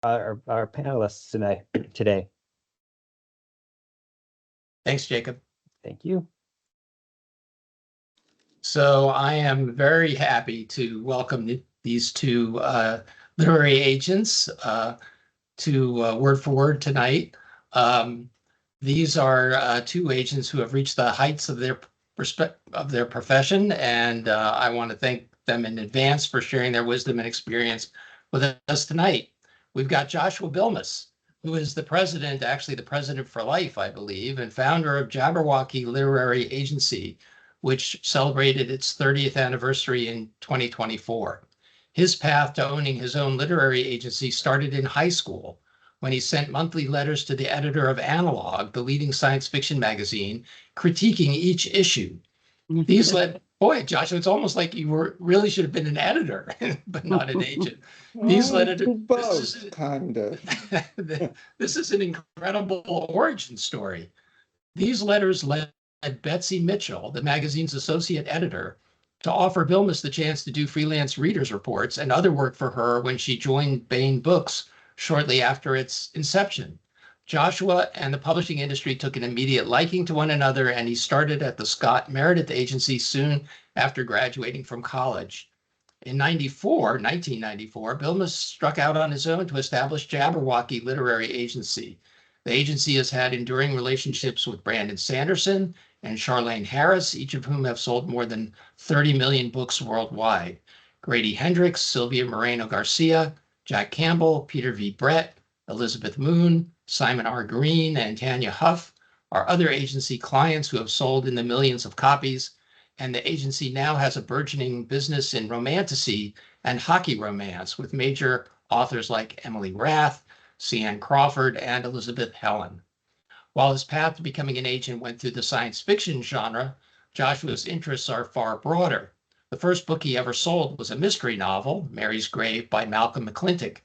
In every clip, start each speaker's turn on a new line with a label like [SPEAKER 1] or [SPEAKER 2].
[SPEAKER 1] our panelists today.
[SPEAKER 2] Thanks, Jacob.
[SPEAKER 1] Thank you.
[SPEAKER 2] So I am very happy to welcome these two literary agents to Word for Word tonight. These are two agents who have reached the heights of their profession, and I want to thank them in advance for sharing their wisdom and experience with us tonight. We've got Joshua Bilmes, who is actually the president for life, I believe, and founder of Jabberwocky Literary Agency, which celebrated its 30th anniversary in 2024. His path to owning his own literary agency started in high school when he sent monthly letters to the editor of Analog, the leading science fiction magazine, critiquing each issue. These boy, Joshua, it's almost like you really should have been an editor, but not an agent. These
[SPEAKER 3] both, kind of.
[SPEAKER 2] This is an incredible origin story. These letters led Betsy Mitchell, the magazine's associate editor, to offer Bilmes the chance to do freelance readers reports and other work for her when she joined Baen Books shortly after its inception. Joshua and the publishing industry took an immediate liking to one another, and he started at the Scott Meredith Agency soon after graduating from college. In 1994, Bilmes struck out on his own to establish Jabberwocky Literary Agency. The agency has had enduring relationships with Brandon Sanderson and Charlaine Harris, each of whom have sold more than 30 million books worldwide. Grady Hendrix, Sylvia Moreno-Garcia, Jack Campbell, Peter V. Brett, Elizabeth Moon, Simon R. Green, and Tanya Huff are other agency clients who have sold in the millions of copies, and the agency now has a burgeoning business in romantasy and hockey romance with major authors like Emily Rath, C.N. Crawford, and Elizabeth Helen. While his path to becoming an agent went through the science fiction genre, Joshua's interests are far broader. The first book he ever sold was a mystery novel, Mary's Grave by Malcolm McClintock.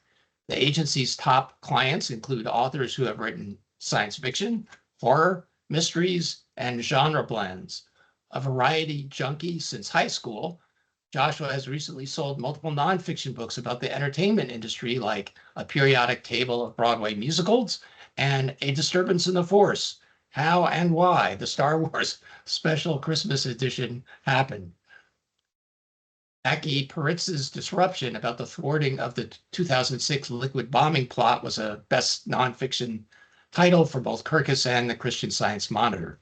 [SPEAKER 2] The agency's top clients include authors who have written science fiction, horror, mysteries, and genre blends. A variety junkie since high school, Joshua has recently sold multiple nonfiction books about the entertainment industry, like A Periodic Table of Broadway Musicals and A Disturbance in the Force, How and Why the Star Wars Special Christmas Edition happened. Aki Paritz's Disruption about the thwarting of the 2006 liquid bombing plot was a best nonfiction title for both Kirkus and the Christian Science Monitor.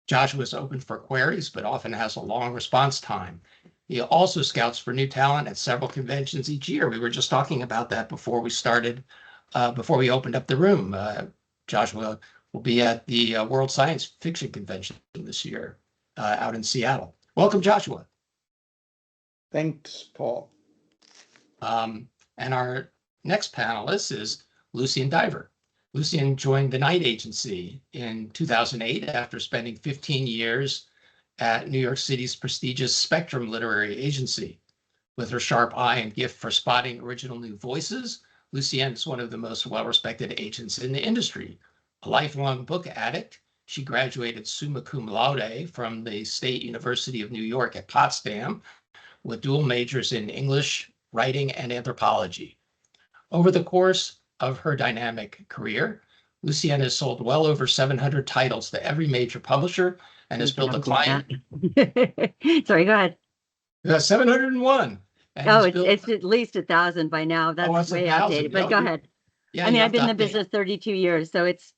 [SPEAKER 2] Joshua is open for queries, but often has a long response time. He also scouts for new talent at several conventions each year. We were just talking about that before we started, before we opened up the room. Joshua will be at the World Science Fiction Convention this year out in Seattle. Welcome, Joshua.
[SPEAKER 3] Thanks, Paul.
[SPEAKER 2] And our next panelist is Lucienne Diver. Lucienne joined the Knight Agency in 2008 after spending 15 years at New York City's prestigious Spectrum Literary Agency. With her sharp eye and gift for spotting original new voices, Lucienne is one of the most well-respected agents in the industry. A lifelong book addict, she graduated summa cum laude from the State University of New York at Potsdam with dual majors in English, writing, and anthropology. Over the course of her dynamic career, Lucienne has sold well over 700 titles to every major publisher and has built a client.
[SPEAKER 4] Sorry, go ahead.
[SPEAKER 2] 701.
[SPEAKER 4] Oh, it's at least 1,000 by now. That's way outdated, but go ahead.
[SPEAKER 2] Yeah,
[SPEAKER 4] I mean, I've been in the business 32 years, so it's,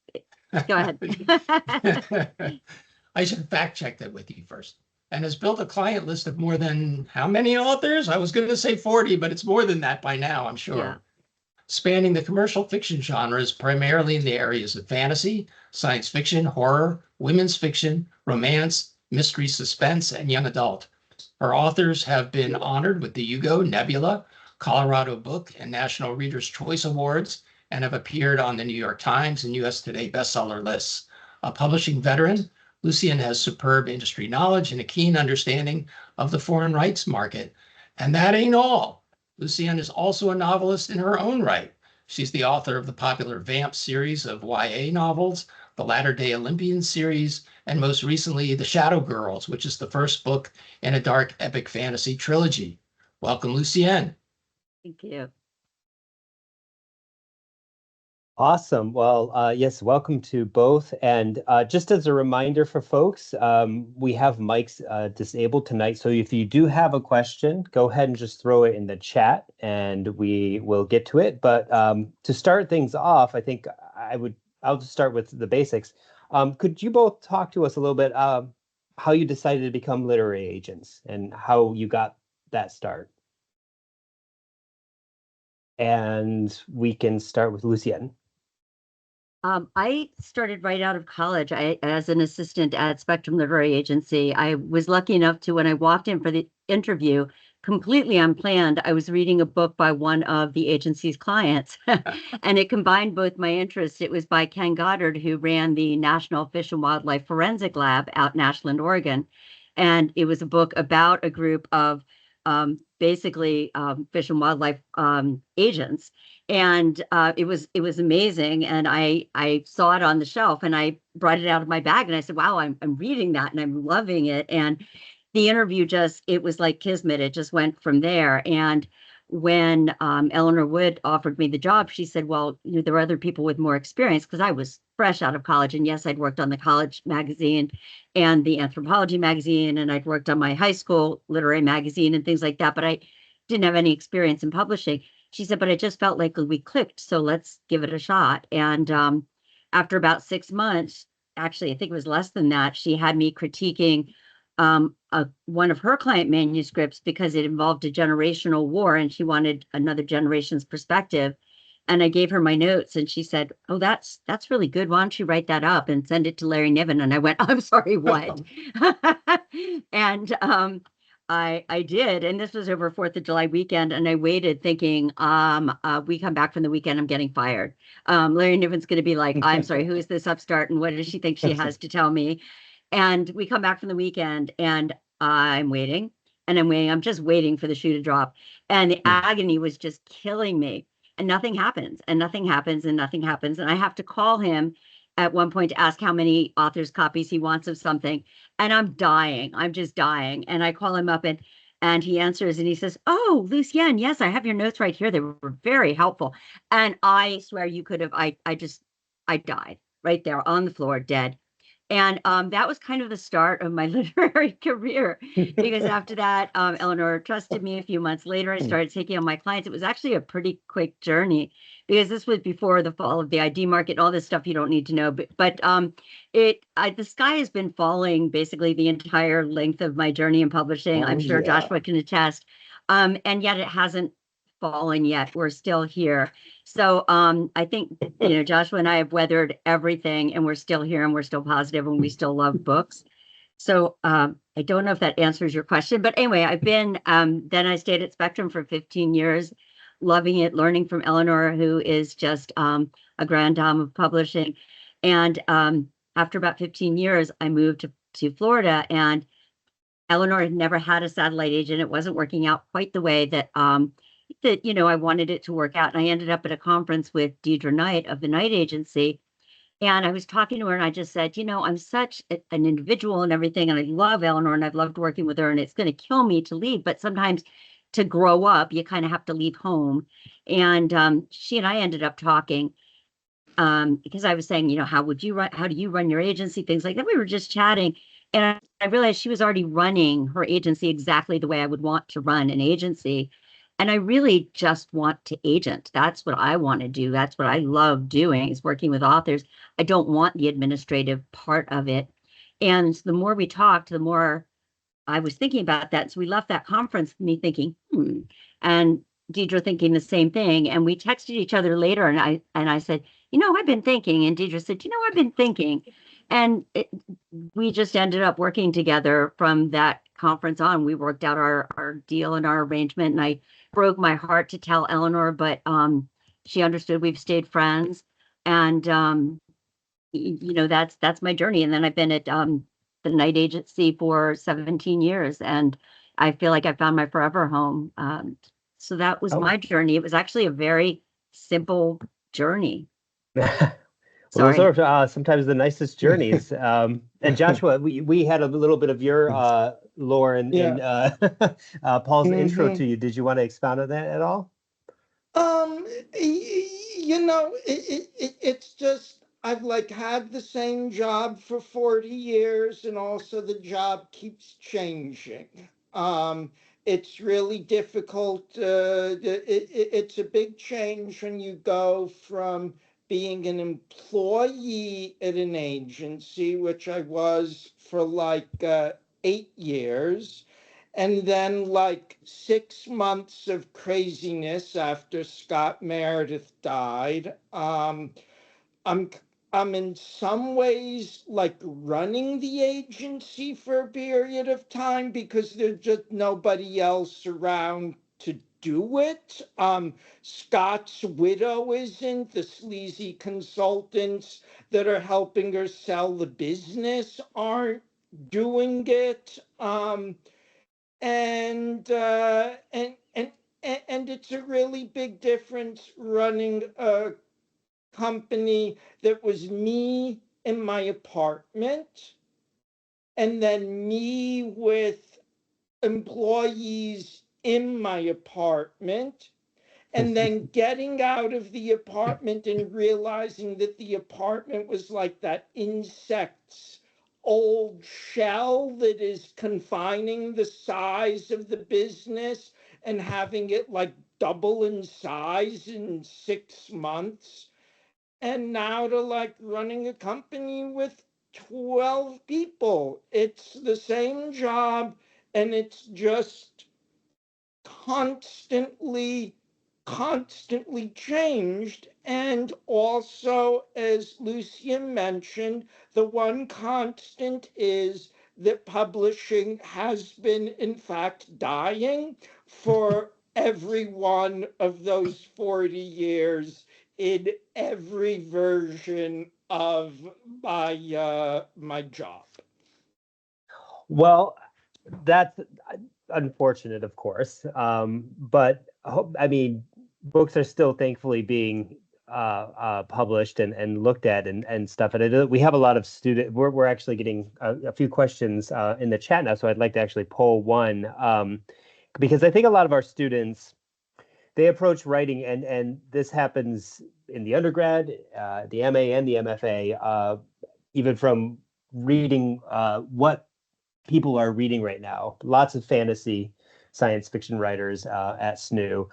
[SPEAKER 4] go ahead.
[SPEAKER 2] I should fact check that with you first. And has built a client list of more than how many authors? I was going to say 40, but it's more than that by now, I'm sure.
[SPEAKER 4] Yeah.
[SPEAKER 2] Spanning the commercial fiction genres, primarily in the areas of fantasy, science fiction, horror, women's fiction, romance, mystery, suspense, and young adult. Her authors have been honored with the Hugo, Nebula, Colorado Book, and National Reader's Choice Awards, and have appeared on the New York Times and US Today bestseller lists. A publishing veteran, Lucienne has superb industry knowledge and a keen understanding of the foreign rights market. And that ain't all. Lucienne is also a novelist in her own right. She's the author of the popular Vamp series of YA novels, the Latter-day Olympian series, and most recently, The Shadow Girls, which is the first book in a dark epic fantasy trilogy. Welcome, Lucienne.
[SPEAKER 4] Thank you.
[SPEAKER 1] Awesome. Well, yes, welcome to both. And just as a reminder for folks, we have mics disabled tonight. So if you do have a question, go ahead and just throw it in the chat and we will get to it. But to start things off, I think I'll just start with the basics. Could you both talk to us a little bit how you decided to become literary agents and how you got that start? And we can start with Lucienne.
[SPEAKER 4] I started right out of college as an assistant at Spectrum Literary Agency. I was lucky enough to, when I walked in for the interview, completely unplanned, I was reading a book by one of the agency's clients, and it combined both my interests. It was by Ken Goddard, who ran the National Fish and Wildlife Forensic Lab out in Ashland, Oregon. And it was a book about a group of basically fish and wildlife agents, and it was amazing. And I saw it on the shelf, and I brought it out of my bag, and I said, "Wow, I'm reading that, and I'm loving it." And the interview it was like kismet. It just went from there. And when Eleanor Wood offered me the job, she said, "Well, there were other people with more experience," because I was fresh out of college, and yes, I'd worked on the college magazine and the anthropology magazine, and I'd worked on my high school literary magazine and things like that, but I didn't have any experience in publishing. She said, "But I just felt like we clicked, so let's give it a shot." And after about 6 months, actually, I think it was less than that, she had me critiquing one of her client manuscripts because it involved a generational war, and she wanted another generation's perspective. And I gave her my notes, and she said, "Oh, that's really good. Why don't you write that up and send it to Larry Niven?" And I went, "I'm sorry, what?" And I did, and this was over 4th of July weekend, and I waited thinking, we come back from the weekend, I'm getting fired. Larry Niven's going to be like, "I'm sorry, who is this upstart, and what does she think she has to tell me?" And we come back from the weekend, and I'm waiting, and I'm waiting. I'm just waiting for the shoe to drop, and the agony was just killing me. And nothing happens, and nothing happens, and nothing happens. And I have to call him at one point to ask how many author's copies he wants of something. And I'm dying. I'm just dying. And I call him up, and he answers, and he says, "Oh, Lucienne, yes, I have your notes right here. They were very helpful." And I swear you could have, I died right there on the floor, dead. And that was kind of the start of my literary career, because after that, Eleanor trusted me. A few months later, I started taking on my clients. It was actually a pretty quick journey, because this was before the fall of the ID market and all this stuff you don't need to know. But the sky has been falling basically the entire length of my journey in publishing. I'm sure Joshua can attest. And yet it hasn't fallen yet. We're still here. So I think, Joshua and I have weathered everything, and we're still here, and we're still positive, and we still love books. So I don't know if that answers your question, but anyway, I've been, then I stayed at Spectrum for 15 years, loving it, learning from Eleanor, who is just a grand dame of publishing. And after about 15 years, I moved to Florida, and Eleanor had never had a satellite agent. It wasn't working out quite the way that I wanted it to work out. And I ended up at a conference with Deidre Knight of the Knight Agency. And I was talking to her, and I just said, "I'm such an individual and everything, and I love Eleanor, and I've loved working with her, and it's going to kill me to leave. But sometimes to grow up, you kind of have to leave home." And she and I ended up talking because I was saying, how do you run your agency? Things like that. We were just chatting. And I realized she was already running her agency exactly the way I would want to run an agency. And I really just want to agent. That's what I want to do. That's what I love doing, is working with authors. I don't want the administrative part of it. And the more we talked, the more I was thinking about that. So we left that conference, me thinking, and Deidre thinking the same thing. And we texted each other later, and I said, "I've been thinking." And Deidre said, "I've been thinking." And we just ended up working together from that conference on. We worked out our deal and our arrangement, and I broke my heart to tell Eleanor, but she understood. We've stayed friends, and that's my journey. And then I've been at the Knight Agency for 17 years, and I feel like I found my forever home. So that was my journey. It was actually a very simple journey.
[SPEAKER 1] Well, those are sometimes the nicest journeys. And Joshua, we had a little bit of your lore in Paul's intro to you. Did you want to expound on that at all?
[SPEAKER 3] It's just I've like had the same job for 40 years, and also the job keeps changing. Um, it's really difficult. It's a big change when you go from being an employee at an agency, which I was for like 8 years, and then like 6 months of craziness after Scott Meredith died. I'm I'm in some ways like running the agency for a period of time because there's just nobody else around to do it. Scott's widow isn't, the sleazy consultants that are helping her sell the business aren't doing it. And and it's a really big difference running a company that was me in my apartment and then me with employees in my apartment, and then getting out of the apartment and realizing that the apartment was like that insect's old shell that is confining the size of the business, and having it like double in size in 6 months. And now to like running a company with 12 people. It's the same job, and it's just constantly constantly changed. And also, as Lucian mentioned, the one constant is that publishing has been in fact dying for every one of those 40 years in every version of my job.
[SPEAKER 1] Well, that's unfortunate, of course. But I mean, books are still thankfully being published and looked at and stuff. And we have a lot of we're actually getting a few questions in the chat now. So I'd like to actually poll one because I think a lot of our students, they approach writing, and this happens in the undergrad, the MA and the MFA, even from reading what people are reading right now. Lots of fantasy science fiction writers at SNU.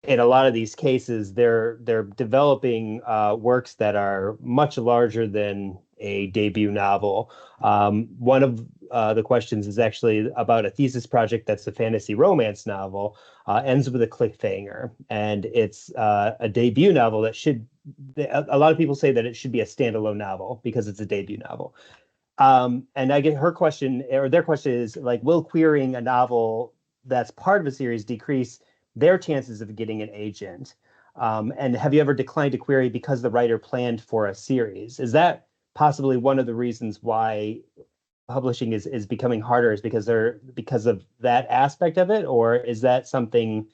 [SPEAKER 1] In a lot of these cases, they're developing works that are much larger than a debut novel. One of the questions is actually about a thesis project that's a fantasy romance novel, ends with a cliffhanger, and it's a debut novel that should. A lot of people say that it should be a standalone novel because it's a debut novel. And I get her question, or their question is like, will querying a novel that's part of a series decrease their chances of getting an agent? And have you ever declined to query because the writer planned for a series? Is that possibly one of the reasons why publishing is becoming harder, is because of that aspect of it, or is that something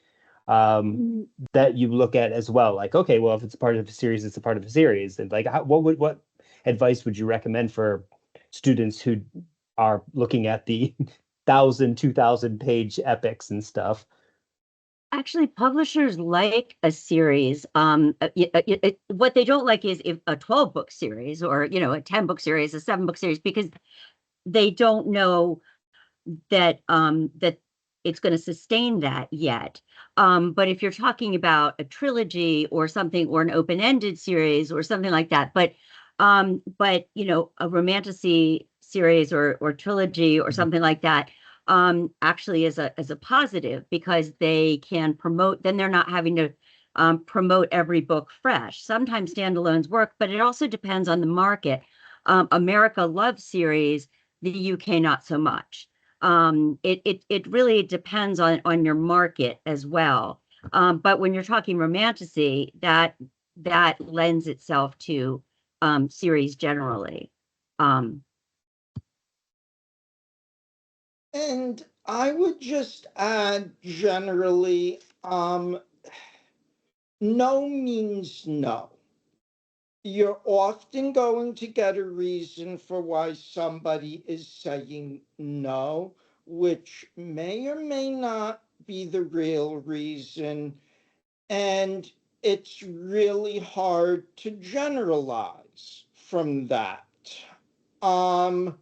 [SPEAKER 1] that you look at as well? Like, okay, well, if it's part of a series, it's a part of a series. And like, what advice would you recommend for students who are looking at the 1,000, 2,000 page epics and stuff?
[SPEAKER 4] Actually, publishers like a series. What they don't like is if a 12-book series, or a 10-book series, a 7-book series, because they don't know that it's going to sustain that yet. But if you're talking about a trilogy or something, or an open-ended series or something like that, but a romantasy series or trilogy or something like that, actually is a positive, because they can promote, then they're not having to promote every book fresh. Sometimes standalones work, but it also depends on the market. America loves series, the UK not so much. It really depends on your market as well. But when you're talking romantasy, that lends itself to series generally.
[SPEAKER 3] And I would just add generally, no means no. You're often going to get a reason for why somebody is saying no, which may or may not be the real reason. And it's really hard to generalize from that. Um,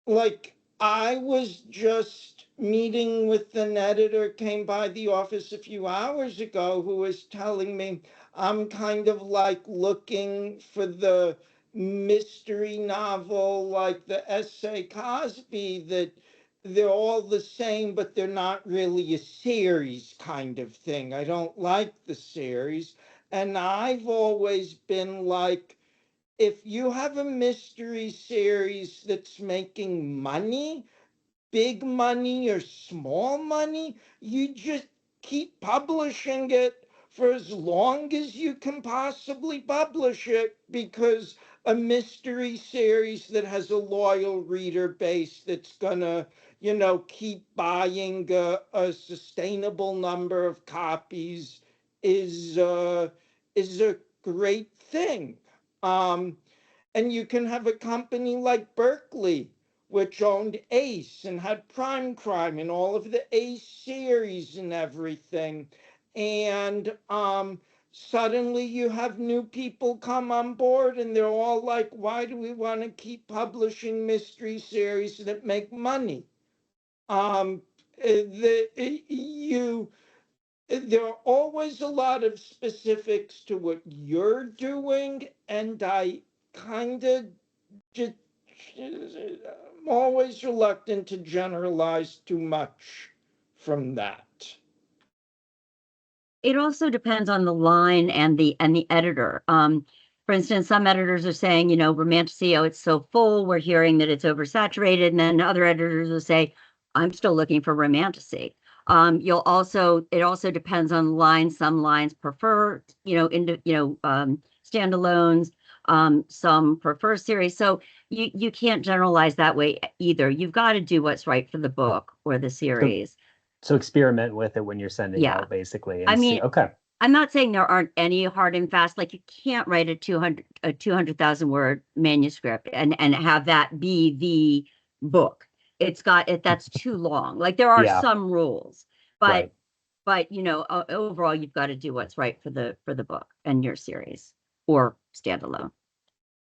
[SPEAKER 3] like I was just meeting with an editor, came by the office a few hours ago, who was telling me I'm kind of like looking for the mystery novel, like the essay Cosby, that they're all the same, but they're not really a series kind of thing. I don't like the series. And I've always been like, if you have a mystery series that's making money, big money or small money, you just keep publishing it for as long as you can possibly publish it, because a mystery series that has a loyal reader base that's gonna, keep buying a sustainable number of copies is a great thing. Um, and you can have a company like Berkeley, which owned Ace and had Prime Crime and all of the Ace series and everything. And suddenly you have new people come on board and they're all like, why do we want to keep publishing mystery series that make money? Um, there are always a lot of specifics to what you're doing, and I kind of just, I'm always reluctant to generalize too much from that.
[SPEAKER 4] It also depends on the line and the editor. For instance, some editors are saying, romantasy, oh, it's so full, we're hearing that it's oversaturated, and then other editors will say, I'm still looking for romantasy. It also depends on the line. Some lines prefer, standalones. Some prefer series. So you can't generalize that way either. You've got to do what's right for the book or the series.
[SPEAKER 1] So experiment with it when you're sending out, basically, and see. Okay.
[SPEAKER 4] I'm not saying there aren't any hard and fast, like you can't write a 200,000 word manuscript and have that be the book. That's too long. Like there are some rules, but overall you've got to do what's right for the book and your series or standalone.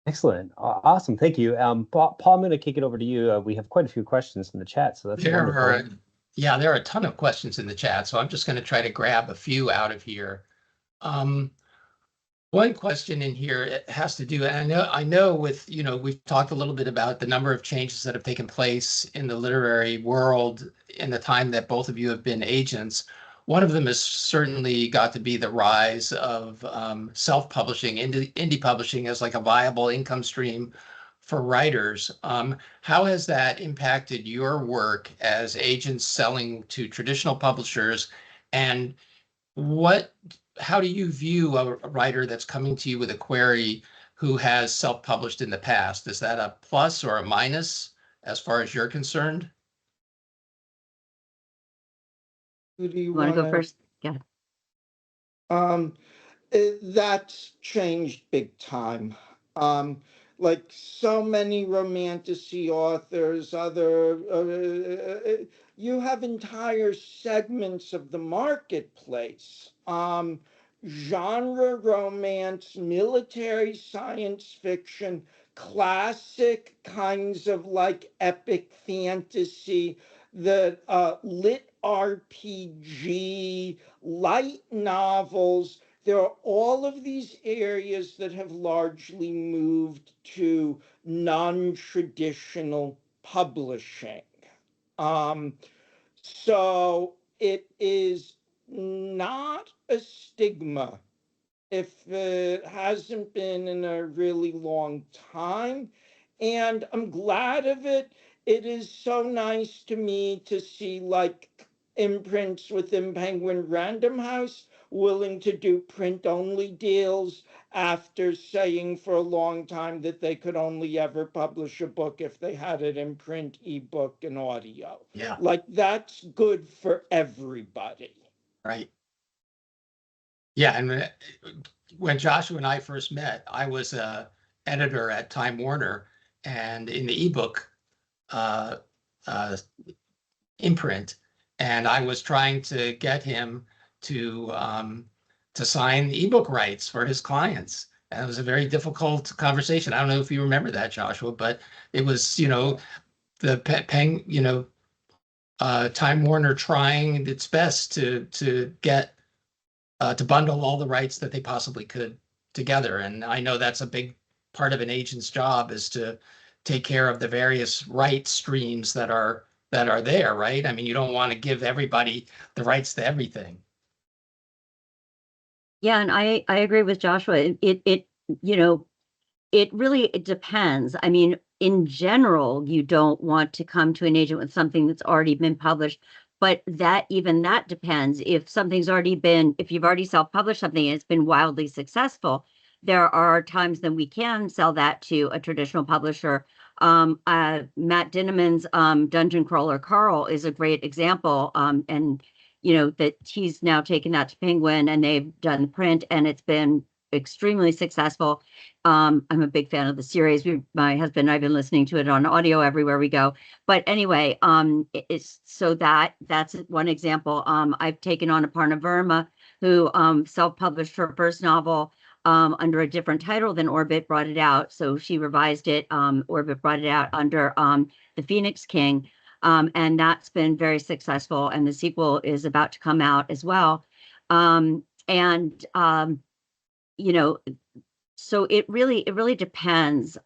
[SPEAKER 1] Excellent. Awesome. Thank you. Paul, I'm going to kick it over to you. We have quite a few questions in the chat, so that's wonderful.
[SPEAKER 2] There are a ton of questions in the chat, so I'm just going to try to grab a few out of here. One question in here, it has to do, and I know with, we've talked a little bit about the number of changes that have taken place in the literary world in the time that both of you have been agents. One of them has certainly got to be the rise of self-publishing, indie publishing as like a viable income stream for writers. How has that impacted your work as agents selling to traditional publishers? And how do you view a writer that's coming to you with a query who has self-published in the past? Is that a plus or a minus as far as you're concerned?
[SPEAKER 3] Who do you
[SPEAKER 4] want to go first? Yeah.
[SPEAKER 3] That's changed big time. Like so many romantasy authors, you have entire segments of the marketplace. Genre romance, military science fiction, classic kinds of like epic fantasy, the lit RPG, light novels. There are all of these areas that have largely moved to non-traditional publishing. So it is not a stigma if it hasn't been in a really long time. And I'm glad of it. It is so nice to me to see like imprints within Penguin Random House willing to do print-only deals after saying for a long time that they could only ever publish a book if they had it in print, ebook, and audio.
[SPEAKER 2] Yeah.
[SPEAKER 3] Like that's good for everybody.
[SPEAKER 2] Right. Yeah, and when Joshua and I first met, I was an editor at Time Warner, and in the ebook imprint, and I was trying to get him to sign ebook rights for his clients. And it was a very difficult conversation. I don't know if you remember that, Joshua, but it was, the Peng, Time Warner trying its best to get to bundle all the rights that they possibly could together. And I know that's a big part of an agent's job, is to take care of the various rights streams that are there, right? I mean, you don't want to give everybody the rights to everything.
[SPEAKER 4] Yeah, and I agree with Joshua. It really depends. I mean, in general, you don't want to come to an agent with something that's already been published, but that depends. If you've already self-published something and it's been wildly successful, there are times that we can sell that to a traditional publisher. Matt Dinneman's Dungeon Crawler Carl is a great example. And that he's now taken that to Penguin and they've done the print and it's been extremely successful. I'm a big fan of the series. My husband and I have been listening to it on audio everywhere we go. But anyway, that's one example. I've taken on Aparna Verma, who self-published her first novel under a different title than Orbit brought it out. So she revised it. Orbit brought it out under The Phoenix King. And that's been very successful. And the sequel is about to come out as well. So it really depends.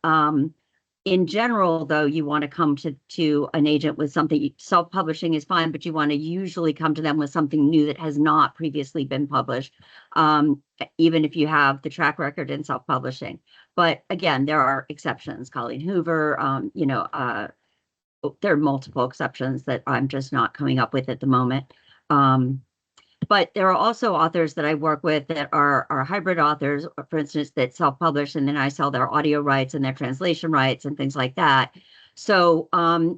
[SPEAKER 4] In general, though, you want to come to an agent with something. Self-publishing is fine, but you want to usually come to them with something new that has not previously been published, even if you have the track record in self-publishing. But again, there are exceptions. Colleen Hoover, there are multiple exceptions that I'm just not coming up with at the moment. But there are also authors that I work with that are hybrid authors, for instance, that self-publish, and then I sell their audio rights and their translation rights and things like that. So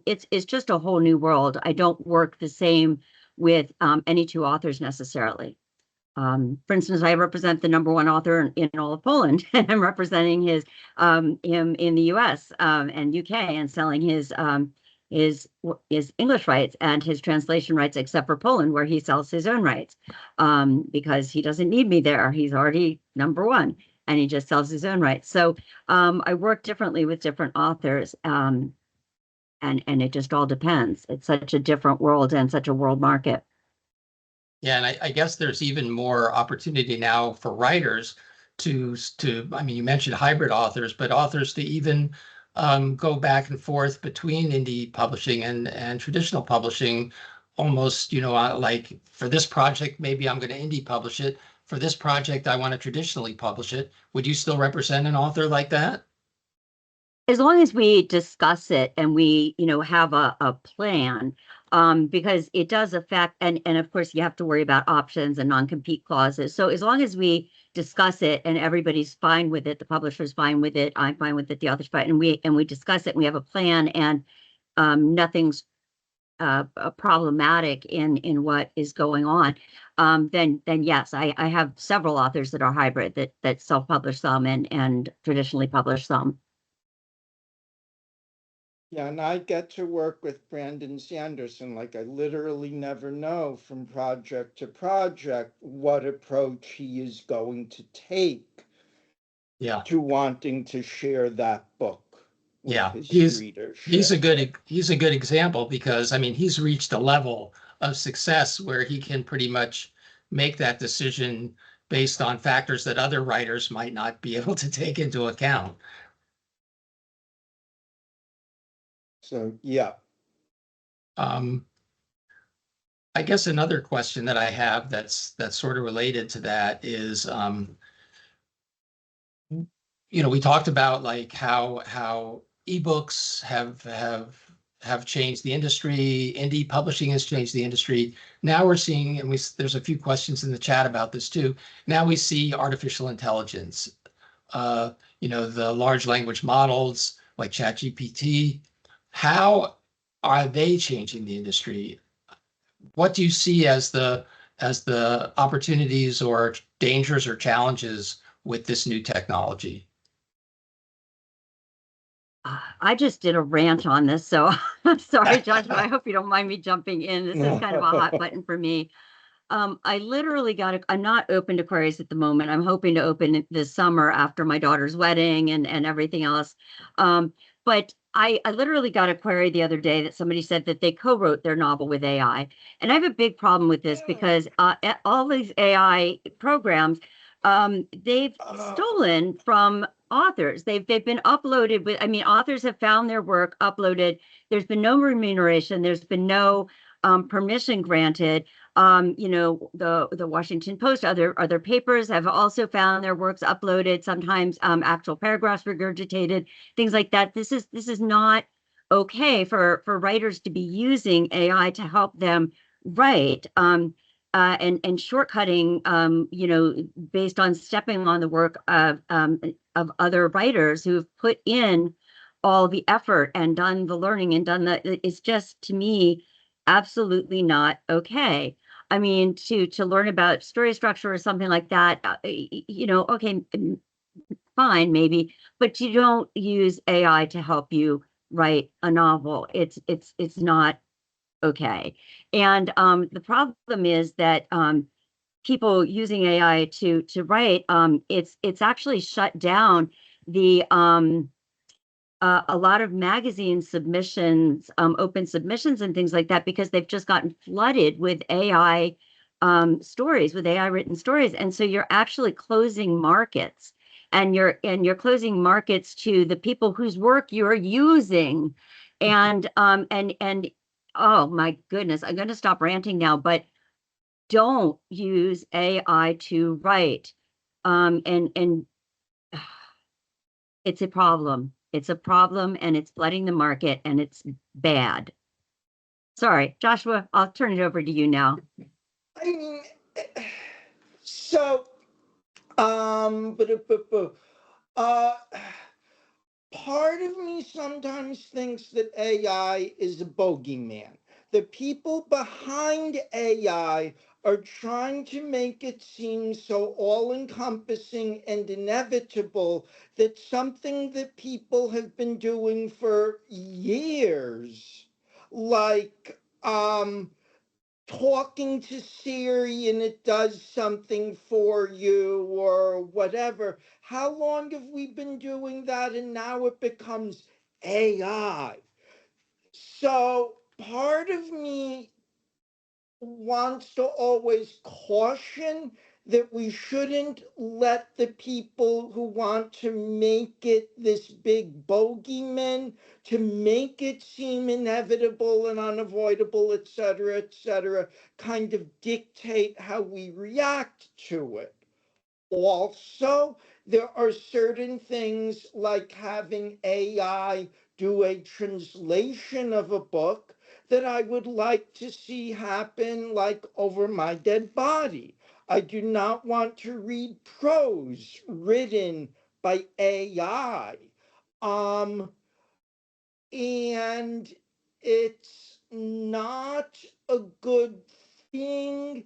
[SPEAKER 4] it's just a whole new world. I don't work the same with any two authors necessarily. For instance, I represent the #1 author in all of Poland, and I'm representing him in the U.S. And U.K. and selling his English rights and his translation rights, except for Poland, where he sells his own rights, because he doesn't need me there. He's already #1, and he just sells his own rights. So I work differently with different authors, and it just all depends. It's such a different world and such a world market.
[SPEAKER 2] Yeah, and I guess there's even more opportunity now for writers to I mean, you mentioned hybrid authors, but authors to even go back and forth between indie publishing and traditional publishing, almost, like for this project, maybe I'm going to indie publish it. For this project, I want to traditionally publish it. Would you still represent an author like that?
[SPEAKER 4] As long as we discuss it and we, have a plan, because it does affect, and of course you have to worry about options and non-compete clauses. So as long as we discuss it and everybody's fine with it, the publisher's fine with it, I'm fine with it, the author's fine, and we discuss it, and we have a plan, and nothing's problematic in what is going on, then yes, I have several authors that are hybrid, that self-publish some and traditionally publish some.
[SPEAKER 3] Yeah, and I get to work with Brandon Sanderson. Like, I literally never know from project to project what approach he is going to take to wanting to share that book with his readership.
[SPEAKER 2] He's a good example, because I mean, he's reached a level of success where he can pretty much make that decision based on factors that other writers might not be able to take into account.
[SPEAKER 3] So, yeah.
[SPEAKER 2] I guess another question that I have that's sort of related to that is, we talked about like how ebooks have changed the industry, indie publishing has changed the industry. Now we're seeing, and there's a few questions in the chat about this too. Now we see artificial intelligence, the large language models like ChatGPT. How are they changing the industry? What do you see as the opportunities or dangers or challenges with this new technology?
[SPEAKER 4] I just did a rant on this, so I'm sorry, Joshua. I hope you don't mind me jumping in. This is kind of a hot button for me. I literally I'm not open to queries at the moment. I'm hoping to open it this summer after my daughter's wedding and everything else. But I literally got a query the other day that somebody said that they co-wrote their novel with AI. And I have a big problem with this because all these AI programs, they've stolen from authors. They've been uploaded with, I mean, authors have found their work uploaded. There's been no remuneration. There's been no permission granted. The Washington Post, other papers have also found their works uploaded, sometimes actual paragraphs regurgitated, things like that. This is not okay for writers to be using AI to help them write. And shortcutting, based on stepping on the work of other writers who've put in all the effort and done the learning and done it's just, to me, absolutely not okay. I mean, to learn about story structure or something like that, okay, fine, maybe, but you don't use AI to help you write a novel. It's not okay. And the problem is that people using AI to write, it's actually shut down the a lot of magazine submissions, open submissions and things like that, because they've just gotten flooded with AI stories, with AI written stories. And so you're actually closing markets, and you're closing markets to the people whose work you're using. And oh my goodness, I'm going to stop ranting now, but don't use AI to write. And it's a problem. It's a problem, and it's flooding the market, and it's bad. Sorry, Joshua, I'll turn it over to you now.
[SPEAKER 3] I mean, so, uh, part of me sometimes thinks that AI is a bogeyman. The people behind AI are trying to make it seem so all-encompassing and inevitable that something that people have been doing for years, like talking to Siri and it does something for you or whatever. How long have we been doing that? And now it becomes AI. So part of me wants to always caution that we shouldn't let the people who want to make it this big bogeyman, to make it seem inevitable and unavoidable, et cetera, kind of dictate how we react to it. Also, there are certain things like having AI do a translation of a book that I would like to see happen, like over my dead body. I do not want to read prose written by AI. And it's not a good thing.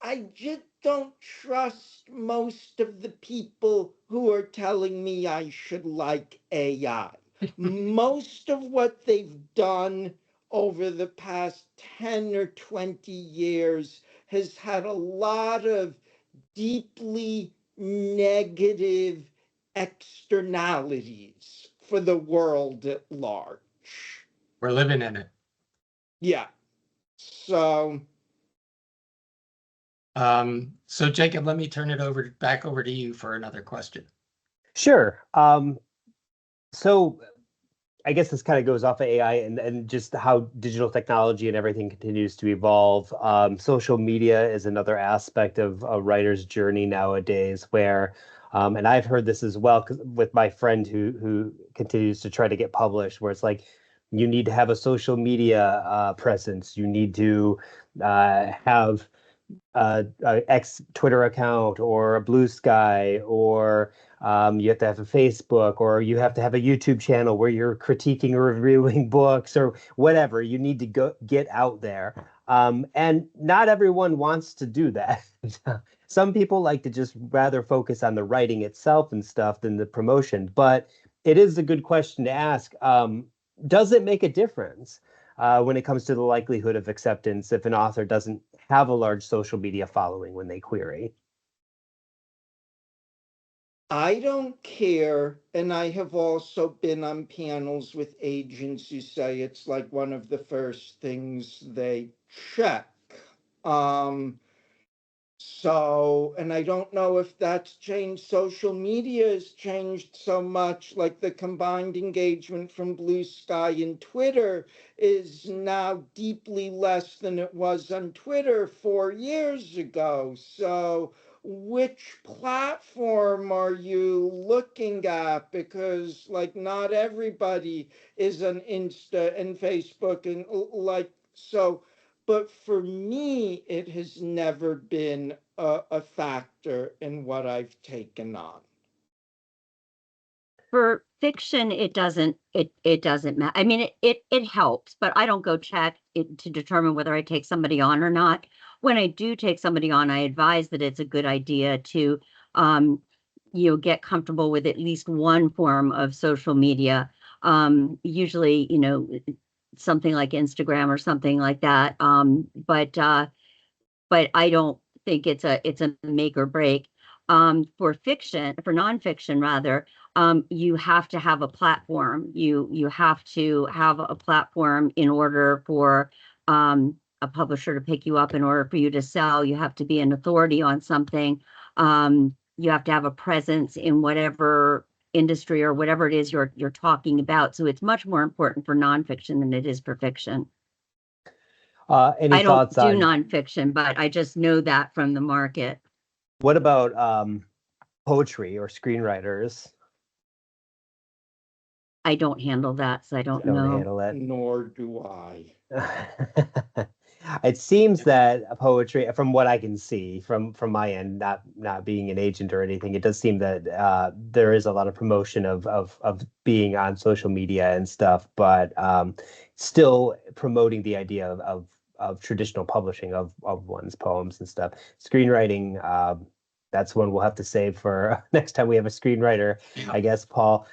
[SPEAKER 3] I just don't trust most of the people who are telling me I should like AI. Most of what they've done over the past 10 or 20 years has had a lot of deeply negative externalities for the world at large.
[SPEAKER 2] We're living in it.
[SPEAKER 3] Yeah. So
[SPEAKER 2] So Jacob, let me turn it back over to you for another question.
[SPEAKER 1] Sure. So I guess this kind of goes off of AI and just how digital technology and everything continues to evolve. Social media is another aspect of a writer's journey nowadays where, and I've heard this as well with my friend who continues to try to get published, where it's like, you need to have a social media presence. You need to have a X Twitter account or a Blue Sky, or you have to have a Facebook, or you have to have a YouTube channel where you're critiquing or reviewing books or whatever. You need to go get out there. And not everyone wants to do that. Some people like to just rather focus on the writing itself and stuff than the promotion. But it is a good question to ask. Does it make a difference when it comes to the likelihood of acceptance if an author doesn't have a large social media following when they query?
[SPEAKER 3] I don't care. And I have also been on panels with agents who say it's like one of the first things they check. Um, and I don't know if that's changed. Social media has changed so much, like the combined engagement from Blue Sky and Twitter is now deeply less than it was on Twitter 4 years ago. So, which platform are you looking at? Because, like, not everybody is on Insta and Facebook, and like, so but for me, it has never been a factor in what I've taken on.
[SPEAKER 4] For fiction, it doesn't matter. I mean, it helps, but I don't go check it to determine whether I take somebody on or not. When I do take somebody on, I advise that it's a good idea to um, get comfortable with at least one form of social media. Usually, something like Instagram or something like that. But I don't think it's a make or break. For nonfiction rather, you have to have a platform. You have to have a platform in order for a publisher to pick you up. In order for you to sell, you have to be an authority on something. You have to have a presence in whatever industry or whatever it is you're talking about. So it's much more important for nonfiction than it is for fiction.
[SPEAKER 1] Any
[SPEAKER 4] I don't
[SPEAKER 1] thoughts
[SPEAKER 4] do
[SPEAKER 1] on
[SPEAKER 4] nonfiction, but I just know that from the market.
[SPEAKER 1] what about poetry or screenwriters?
[SPEAKER 4] I don't handle that, so I don't
[SPEAKER 1] Don't
[SPEAKER 4] know.
[SPEAKER 1] handle it.
[SPEAKER 3] Nor do I.
[SPEAKER 1] It seems that poetry, from what I can see from my end, not being an agent or anything, it does seem that there is a lot of promotion of being on social media and stuff, but still promoting the idea of traditional publishing of one's poems and stuff. Screenwriting, that's one we'll have to save for next time we have a screenwriter, I guess, Paul.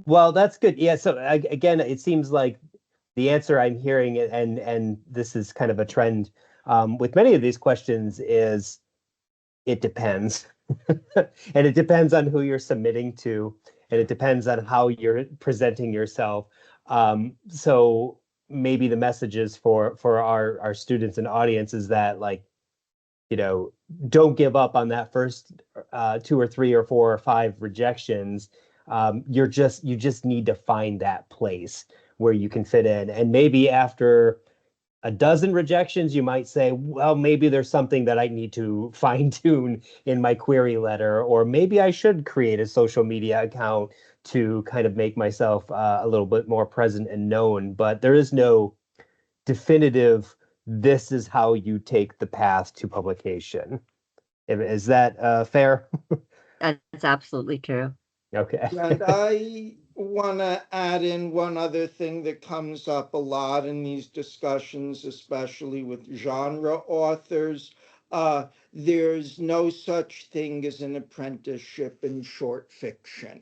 [SPEAKER 1] Well, that's good. Yeah. So again, it seems like the answer I'm hearing, and this is kind of a trend with many of these questions, is it depends. And it depends on who you're submitting to, and it depends on how you're presenting yourself. So maybe the messages for our students and audience is that, like, don't give up on that first 2 or 3 or 4 or 5 rejections. You just need to find that place where you can fit in. And maybe after a dozen rejections, you might say, well, maybe there's something that I need to fine tune in my query letter, or maybe I should create a social media account to kind of make myself a little bit more present and known. But there is no definitive, this is how you take the path to publication. Is that fair?
[SPEAKER 4] That's absolutely true.
[SPEAKER 1] Okay.
[SPEAKER 3] And I want to add in one other thing that comes up a lot in these discussions, especially with genre authors. There's no such thing as an apprenticeship in short fiction.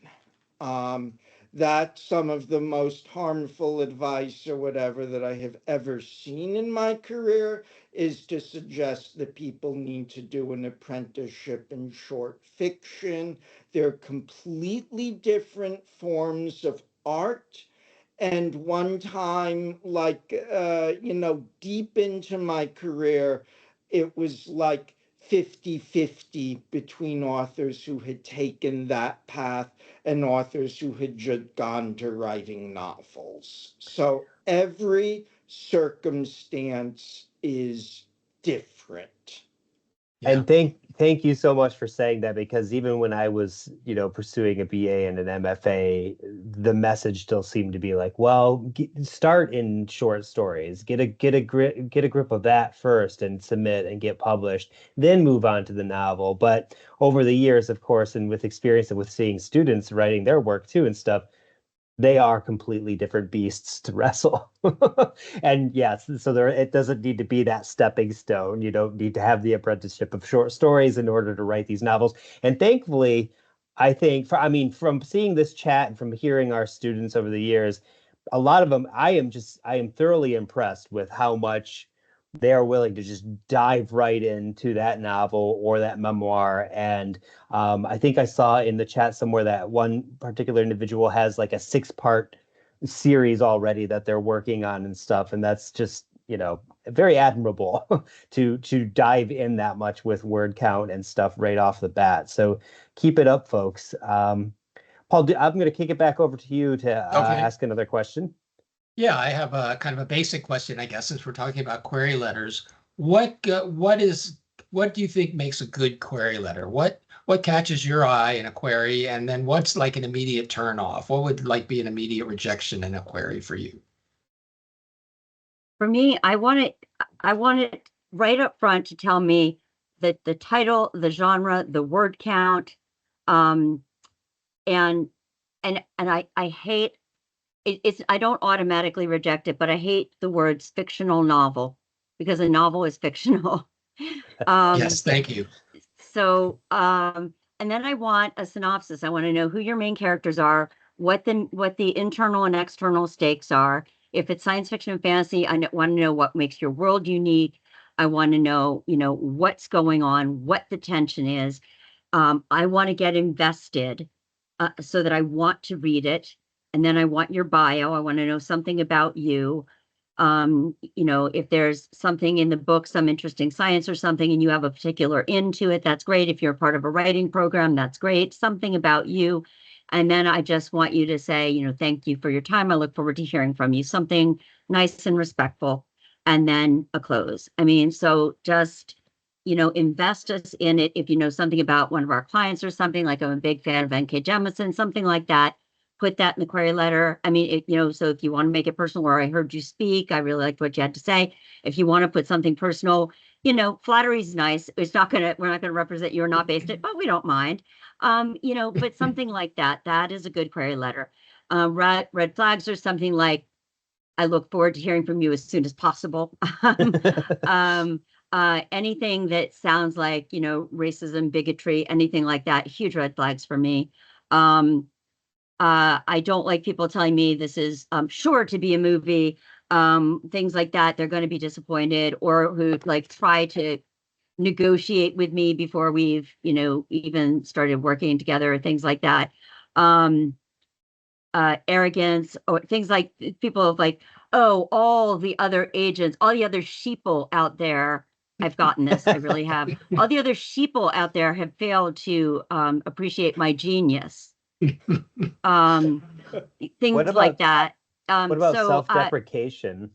[SPEAKER 3] Um, that's some of the most harmful advice or whatever that I have ever seen in my career, is to suggest that people need to do an apprenticeship in short fiction. They're completely different forms of art. And one time, like, deep into my career, it was like 50-50 between authors who had taken that path and authors who had just gone to writing novels. So every circumstance is different.
[SPEAKER 2] Yeah.
[SPEAKER 1] And thank you so much for saying that, because even when I was, pursuing a BA and an MFA, the message still seemed to be like, well, start in short stories, get a grip of that first and submit and get published, then move on to the novel. But over the years, of course, and with experience and with seeing students writing their work too and stuff, they are completely different beasts to wrestle. And yes, so it doesn't need to be that stepping stone. You don't need to have the apprenticeship of short stories in order to write these novels. And thankfully, I think from seeing this chat and from hearing our students over the years, a lot of them, I am thoroughly impressed with how much they're willing to just dive right into that novel or that memoir. And I think I saw in the chat somewhere that one particular individual has like a 6-part series already that they're working on and stuff. And that's just, very admirable to dive in that much with word count and stuff right off the bat. So keep it up, folks. Paul, I'm going to kick it back over to you to
[SPEAKER 2] Okay.
[SPEAKER 1] ask another question.
[SPEAKER 2] Yeah, I have a kind of a basic question, I guess, since we're talking about query letters. What do you think makes a good query letter? What catches your eye in a query, and then what's like an immediate turn off? What would like be an immediate rejection in a query for you?
[SPEAKER 4] For me, I want it right up front to tell me that the title, the genre, the word count, um, and I hate it's I don't automatically reject it, but I hate the words fictional novel because a novel is fictional.
[SPEAKER 2] Yes, thank you.
[SPEAKER 4] So, and then I want a synopsis. I want to know who your main characters are, what the internal and external stakes are. If it's science fiction and fantasy, I want to know what makes your world unique. I want to know, what's going on, what the tension is. I want to get invested so that I want to read it. And then I want your bio. I want to know something about you. If there's something in the book, some interesting science or something, and you have a particular into it, that's great. If you're part of a writing program, that's great. Something about you. And then I just want you to say, thank you for your time. I look forward to hearing from you. Something nice and respectful. And then a close. I mean, so just, invest us in it. If you know something about one of our clients or something, like I'm a big fan of N.K. Jemisin, something like that, put that in the query letter. I mean, so if you want to make it personal, or I heard you speak, I really liked what you had to say. If you want to put something personal, flattery is nice. We're not going to represent you or not based it, but we don't mind. But something like that is a good query letter. Red flags are something like, I look forward to hearing from you as soon as possible. Anything that sounds like, racism, bigotry, anything like that, huge red flags for me. I don't like people telling me this is sure to be a movie, things like that. They're going to be disappointed, or who like try to negotiate with me before we've, even started working together, things like that. Arrogance, or things like people of like, oh, all the other agents, all the other sheeple out there. I've gotten this. I really have. All the other sheeple out there have failed to appreciate my genius. Things
[SPEAKER 1] What
[SPEAKER 4] like
[SPEAKER 1] about
[SPEAKER 4] that.
[SPEAKER 1] what about
[SPEAKER 4] So
[SPEAKER 1] self-deprecation?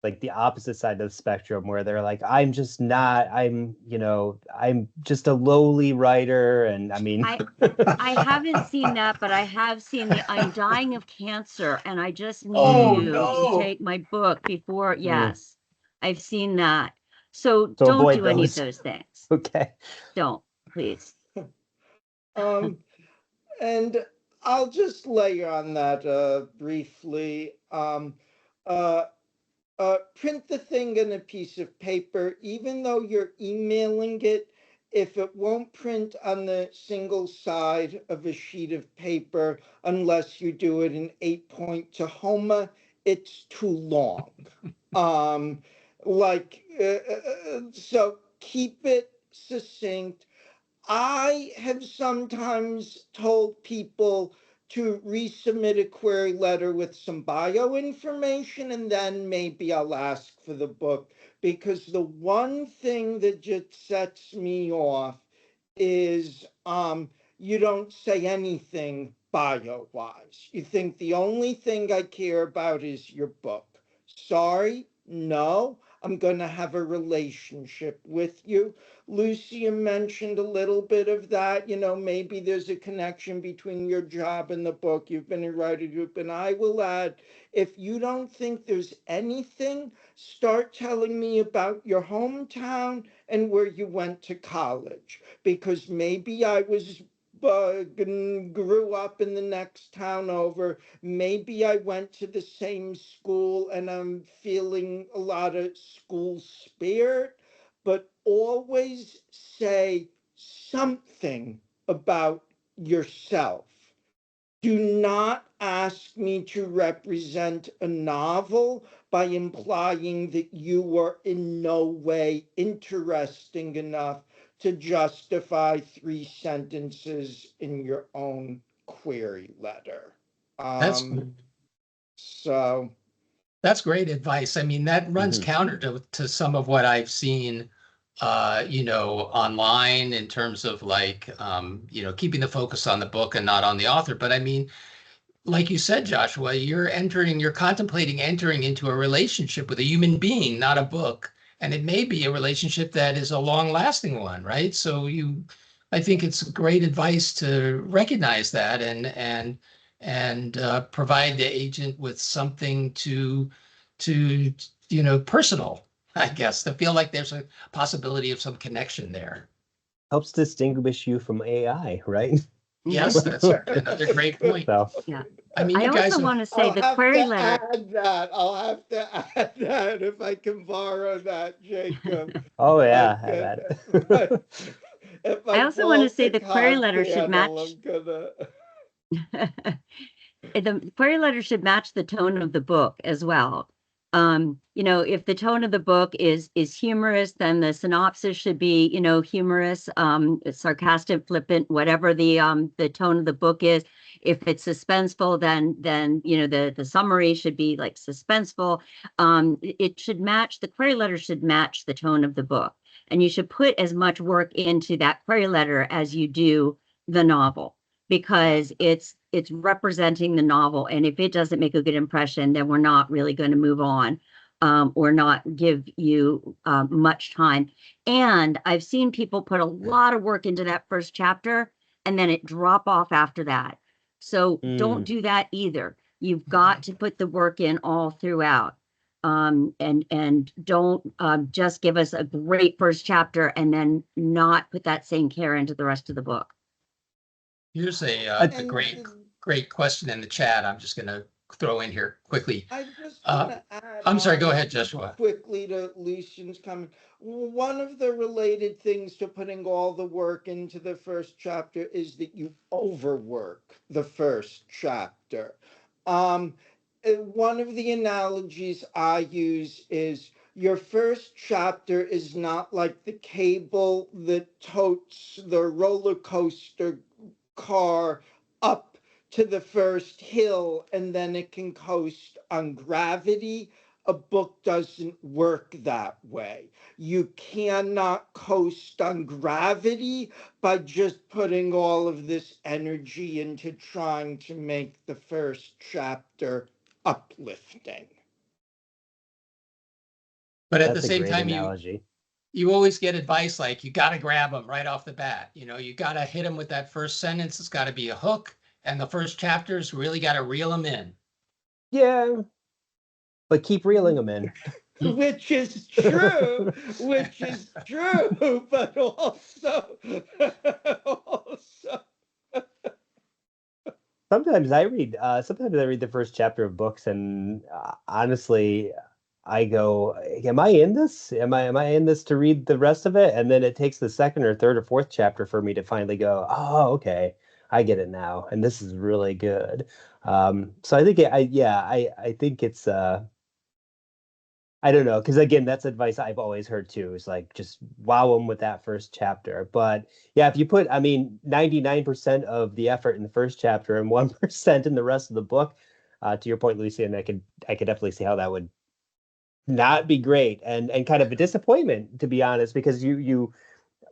[SPEAKER 1] Like the opposite side of the spectrum where they're like, I'm just not, I'm just a lowly writer. And I mean,
[SPEAKER 4] I haven't seen that, but I have seen the I'm dying of cancer and I just need
[SPEAKER 2] Oh
[SPEAKER 4] you to
[SPEAKER 2] no.
[SPEAKER 4] take my book before. Yes, I've seen that. So
[SPEAKER 1] so
[SPEAKER 4] don't
[SPEAKER 1] avoid
[SPEAKER 4] do any of
[SPEAKER 1] those.
[SPEAKER 4] those things.
[SPEAKER 1] Okay.
[SPEAKER 4] Don't, please.
[SPEAKER 3] And I'll just layer on that briefly. Uh, Print the thing in a piece of paper, even though you're emailing it. If it won't print on the single side of a sheet of paper, unless you do it in 8-point Tahoma, it's too long. So keep it succinct. I have sometimes told people to resubmit a query letter with some bio information, and then maybe I'll ask for the book. Because the one thing that just sets me off is you don't say anything bio wise. You think the only thing I care about is your book. Sorry, no, I'm going to have a relationship with you. Lucia mentioned a little bit of that. Maybe there's a connection between your job and the book. You've been in writer group. And I will add, if you don't think there's anything, start telling me about your hometown and where you went to college. Because maybe I grew up in the next town over. Maybe I went to the same school and I'm feeling a lot of school spirit, but always say something about yourself. Do not ask me to represent a novel by implying that you were in no way interesting enough to justify 3 sentences in your own query letter.
[SPEAKER 2] That's
[SPEAKER 3] So
[SPEAKER 2] that's great advice. I mean, that runs
[SPEAKER 1] Mhm.
[SPEAKER 2] counter to some of what I've seen, online in terms of like, keeping the focus on the book and not on the author. But I mean, like you said, Joshua, you're contemplating entering into a relationship with a human being, not a book. And it may be a relationship that is a long-lasting one, right? So I think it's great advice to recognize that and provide the agent with something to personal, I guess, to feel like there's a possibility of some connection there.
[SPEAKER 1] Helps distinguish you from AI, right?
[SPEAKER 2] Yes, that's another great point.
[SPEAKER 1] So,
[SPEAKER 4] Yeah.
[SPEAKER 2] I mean,
[SPEAKER 4] I
[SPEAKER 2] you guys
[SPEAKER 4] also
[SPEAKER 2] have,
[SPEAKER 4] want to say
[SPEAKER 3] I'll
[SPEAKER 4] the
[SPEAKER 3] have
[SPEAKER 4] query
[SPEAKER 3] to
[SPEAKER 4] letter.
[SPEAKER 3] add that. I'll have to add that if I can borrow that, Jacob.
[SPEAKER 1] oh yeah,
[SPEAKER 3] Like,
[SPEAKER 1] have at it.
[SPEAKER 3] if
[SPEAKER 4] I
[SPEAKER 3] I
[SPEAKER 4] also
[SPEAKER 3] pull
[SPEAKER 4] want to
[SPEAKER 3] up
[SPEAKER 4] say
[SPEAKER 3] the
[SPEAKER 4] the query
[SPEAKER 3] cog
[SPEAKER 4] letter should
[SPEAKER 3] panel,
[SPEAKER 4] match.
[SPEAKER 3] I'm gonna.
[SPEAKER 4] The query letter should match the tone of the book as well. If the tone of the book is humorous, then the synopsis should be, humorous, sarcastic, flippant, whatever the tone of the book is. If it's suspenseful, then the summary should be like suspenseful. It should match, the query letter should match the tone of the book. And you should put as much work into that query letter as you do the novel, because it's representing the novel. And if it doesn't make a good impression, then we're not really going to move on, or not give you much time. And I've seen people put a lot of work into that first chapter and then it drop off after that. So don't do that either. You've got to put the work in all throughout. And don't just give us a great first chapter and then not put that same care into the rest of the book.
[SPEAKER 2] Here's a
[SPEAKER 3] And
[SPEAKER 2] great question in the chat. I'm just going to throw in here quickly.
[SPEAKER 3] I just want to add
[SPEAKER 2] I'm sorry, go
[SPEAKER 3] on
[SPEAKER 2] ahead, Joshua.
[SPEAKER 3] quickly to Lucien's comment. One of the related things to putting all the work into the first chapter is that you overwork the first chapter. One of the analogies I use is your first chapter is not like the cable that totes the roller coaster car up to the first hill and then it can coast on gravity. A book doesn't work that way. You cannot coast on gravity by just putting all of this energy into trying to make the first chapter uplifting.
[SPEAKER 2] But at the
[SPEAKER 1] That's a
[SPEAKER 2] same
[SPEAKER 1] great
[SPEAKER 2] time,
[SPEAKER 1] analogy.
[SPEAKER 2] you always get advice like you got to grab them right off the bat. You got to hit them with that first sentence. It's got to be a hook. And the first chapters really got to reel them in.
[SPEAKER 1] Yeah, but keep reeling them in.
[SPEAKER 3] Which is true, but also,
[SPEAKER 1] Sometimes I read the first chapter of books and honestly I go, am I in this? Am I in this to read the rest of it? And then it takes the second or third or fourth chapter for me to finally go, oh, okay, I get it now. And this is really good. So I think I think it's I don't know, because again, that's advice I've always heard too. Is like just wow them with that first chapter. But yeah, if you put, I mean, 99% of the effort in the first chapter and 1% in the rest of the book, to your point, Lucy, and I could definitely see how that would not be great and kind of a disappointment, to be honest, because you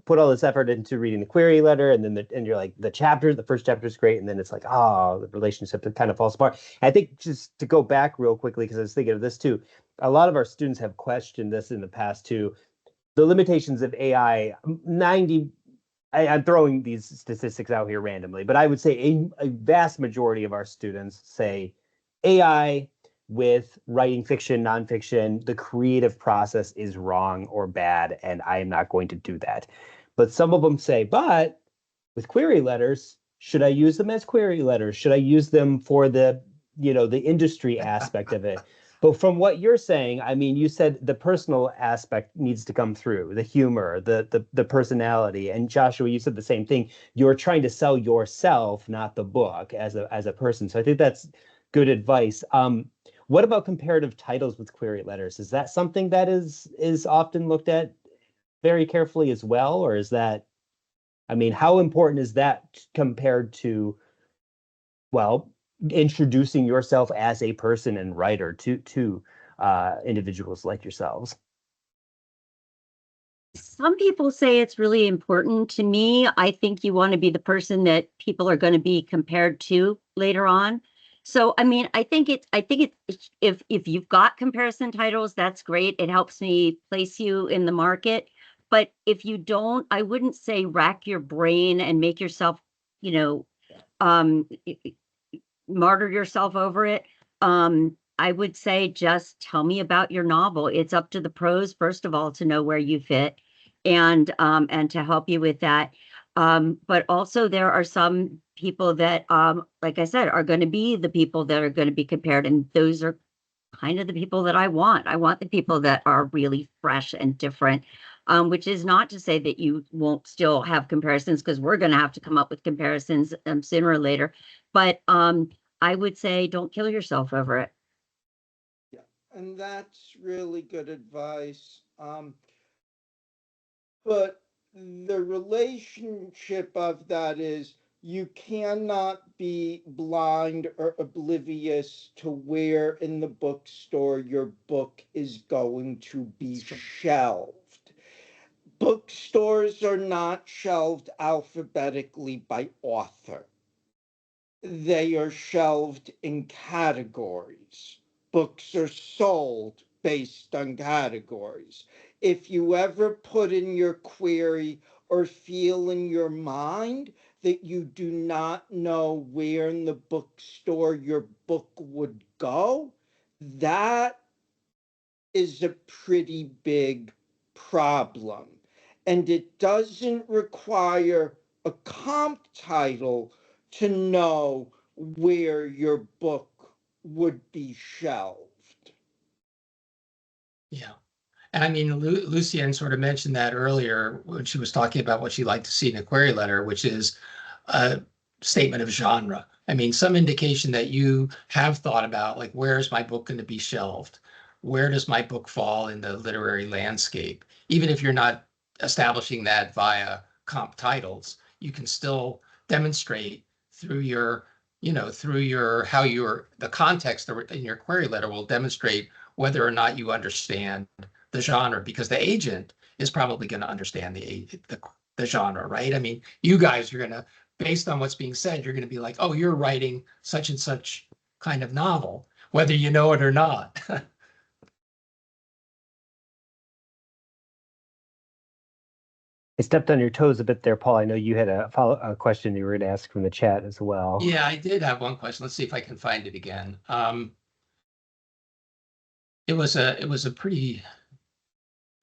[SPEAKER 1] put all this effort into reading the query letter and then and you're like the first chapter is great and then it's like, oh, the relationship kind of falls apart. I think just to go back real quickly, because I was thinking of this too, a lot of our students have questioned this in the past too, the limitations of AI. 90 I'm throwing these statistics out here randomly, but I would say a vast majority of our students say AI with writing fiction, nonfiction, the creative process is wrong or bad, and I am not going to do that. But some of them say, but with query letters, should I use them as query letters? Should I use them for the industry aspect of it? But from what you're saying, I mean, you said the personal aspect needs to come through, the humor, the personality. And Joshua, you said the same thing. You're trying to sell yourself, not the book, as a person. So I think that's good advice. What about comparative titles with query letters? Is that something that is often looked at very carefully as well, or is that, I mean, how important is that compared to, well, introducing yourself as a person and writer to individuals like yourselves?
[SPEAKER 4] Some people say it's really important. To me, I think you want to be the person that people are going to be compared to later on. So, I mean, I think it's if you've got comparison titles, that's great. It helps me place you in the market. But if you don't, I wouldn't say rack your brain and make yourself, you know, um, martyr yourself over it. I would say just tell me about your novel. It's up to the pros, first of all, to know where you fit and to help you with that. But also there are some people that, like I said, are going to be the people that are going to be compared, and those are kind of the people that I want. I want the people that are really fresh and different. Which is not to say that you won't still have comparisons, because we're going to have to come up with comparisons sooner or later. But I would say don't kill yourself over it.
[SPEAKER 3] Yeah, and that's really good advice. But the relationship of that is you cannot be blind or oblivious to where in the bookstore your book is going to be shelved. Bookstores are not shelved alphabetically by author. They are shelved in categories. Books are sold based on categories. If you ever put in your query or feel in your mind that you do not know where in the bookstore your book would go, that is a pretty big problem. And it doesn't require a comp title to know where your book would be shelved.
[SPEAKER 2] Yeah. And I mean, Lucienne sort of mentioned that earlier when she was talking about what she'd like to see in a query letter, which is a statement of genre. I mean, some indication that you have thought about, like, where is my book going to be shelved? Where does my book fall in the literary landscape? Even if you're not establishing that via comp titles, you can still demonstrate through your, through your, how your, the context in your query letter will demonstrate whether or not you understand the genre, because the agent is probably going to understand the genre, right? I mean, you guys are going to, based on what's being said, you're going to be like, oh, you're writing such and such kind of novel, whether you know it or not.
[SPEAKER 1] I stepped on your toes a bit there, Paul. I know you had a question you were going to ask from the chat as well.
[SPEAKER 2] Yeah, I did have one question. Let's see if I can find it again. It was a pretty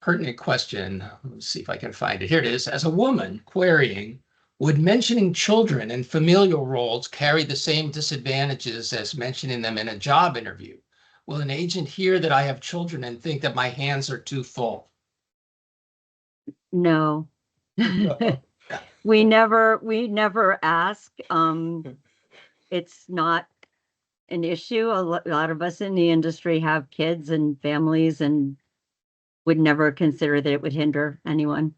[SPEAKER 2] pertinent question. Let's see if I can find it. Here it is. As a woman querying, would mentioning children and familial roles carry the same disadvantages as mentioning them in a job interview? Will an agent hear that I have children and think that my hands are too full?
[SPEAKER 4] No.
[SPEAKER 3] No.
[SPEAKER 4] We never ask. It's not an issue. A lot of us in the industry have kids and families and would never consider that it would hinder anyone.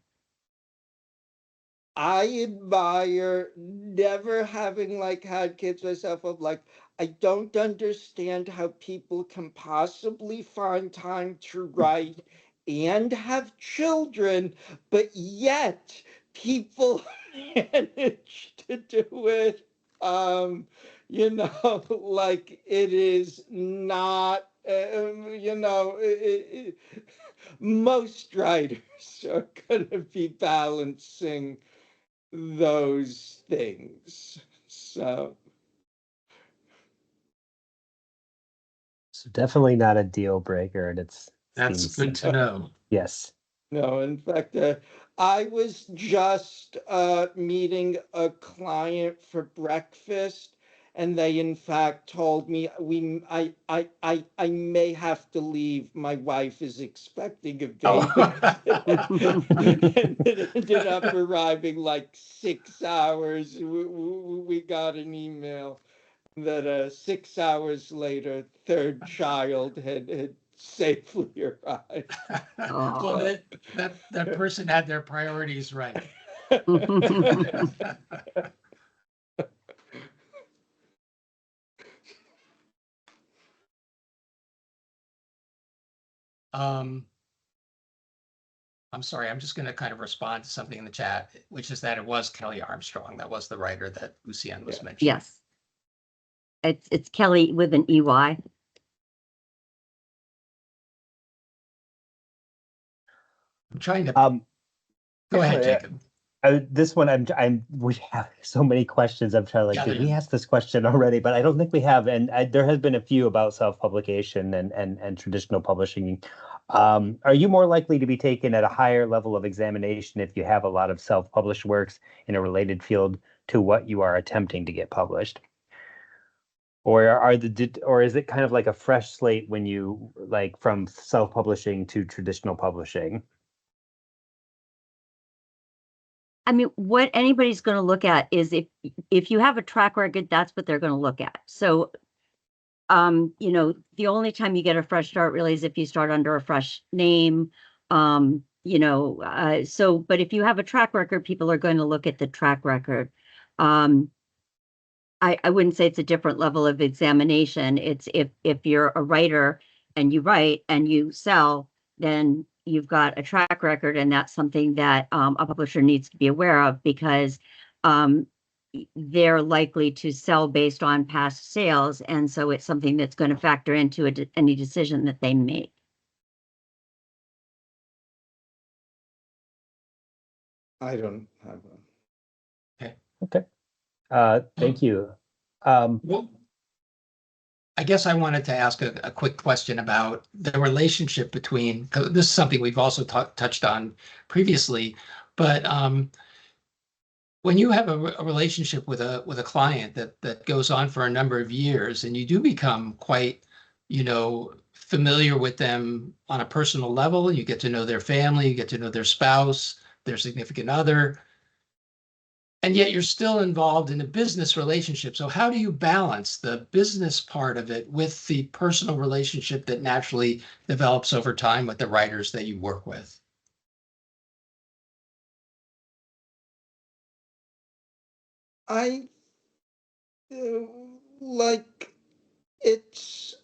[SPEAKER 3] I admire never having like had kids myself. Of like, I don't understand how people can possibly find time to write and have children, but yet people manage to do it. Like it is not, most writers are going to be balancing those things. So
[SPEAKER 1] Definitely not a deal breaker, and
[SPEAKER 2] That's
[SPEAKER 1] seems,
[SPEAKER 2] good to know.
[SPEAKER 1] yes.
[SPEAKER 3] no, in fact, I was just meeting a client for breakfast, and they in fact told me I may have to leave. My wife is expecting a baby. And it ended up arriving like 6 hours. We got an email. that 6 hours later, third child had safely arrived.
[SPEAKER 2] Well, that person had their priorities right. I'm sorry, I'm just going to kind of respond to something in the chat, which is that it was Kelly Armstrong. That was the writer that Lucienne was mentioning.
[SPEAKER 4] Yes. It's Kelly with an EY.
[SPEAKER 2] I'm trying to
[SPEAKER 1] Go
[SPEAKER 2] ahead, Jacob.
[SPEAKER 1] This one, we have so many questions. I'm trying did we ask this question already? But I don't think we have. And there has been a few about self-publication and traditional publishing. Are you more likely to be taken at a higher level of examination if you have a lot of self-published works in a related field to what you are attempting to get published? Or is it kind of like a fresh slate when you from self-publishing to traditional publishing?
[SPEAKER 4] I mean, what anybody's going to look at is if you have a track record, that's what they're going to look at. So, the only time you get a fresh start really is if you start under a fresh name. But if you have a track record, people are going to look at the track record. I wouldn't say it's a different level of examination. It's if you're a writer and you write and you sell, then you've got a track record, and that's something that a publisher needs to be aware of, because they're likely to sell based on past sales, and so it's something that's going to factor into any decision that they make.
[SPEAKER 3] I don't have one.
[SPEAKER 1] Okay. Thank you.
[SPEAKER 2] Well, I guess I wanted to ask a quick question about the relationship between, 'cause this is something we've also touched on previously, but when you have a relationship with a client that goes on for a number of years, and you do become quite, familiar with them on a personal level, you get to know their family, you get to know their spouse, their significant other, and yet you're still involved in a business relationship. So how do you balance the business part of it with the personal relationship that naturally develops over time with the writers that you work with?
[SPEAKER 3] I like it's